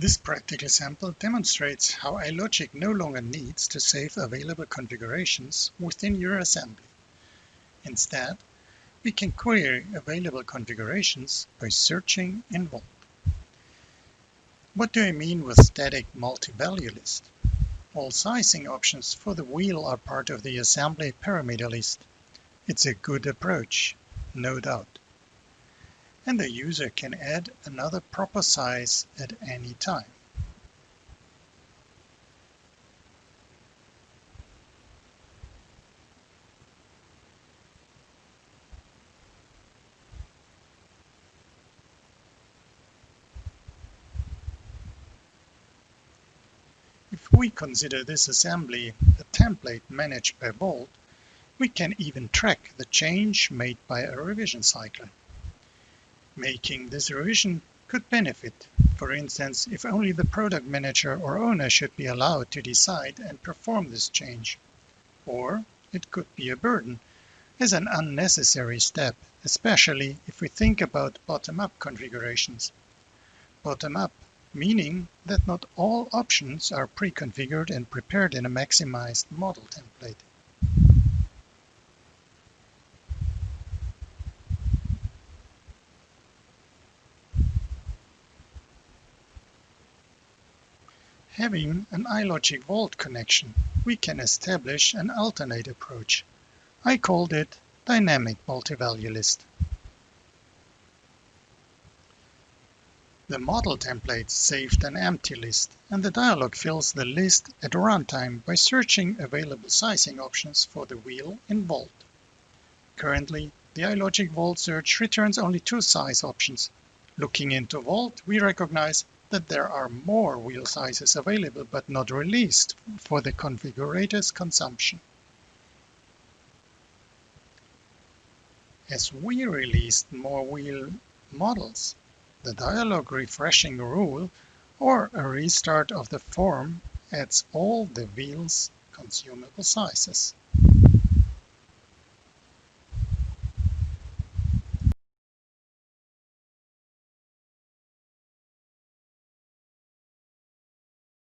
This practical sample demonstrates how iLogic no longer needs to save available configurations within your assembly. Instead, we can query available configurations by searching in Vault. What do I mean with static multi-value list? All sizing options for the wheel are part of the assembly parameter list. It's a good approach, no doubt. And the user can add another proper size at any time. If we consider this assembly a template managed by Vault, we can even track the change made by a revision cycler. Making this revision could benefit, for instance, if only the product manager or owner should be allowed to decide and perform this change. Or it could be a burden as an unnecessary step, especially if we think about bottom-up configurations. Bottom-up meaning that not all options are pre-configured and prepared in a maximized model template. Having an iLogic-Vault connection, we can establish an alternate approach. I called it dynamic multi-value list. The model template saved an empty list, and the dialog fills the list at runtime by searching available sizing options for the wheel in Vault. Currently, the iLogic-Vault search returns only 2 size options. Looking into Vault, we recognize that there are more wheel sizes available but not released for the configurator's consumption. As we released more wheel models, the dialog refreshing rule or a restart of the form adds all the wheel's consumable sizes.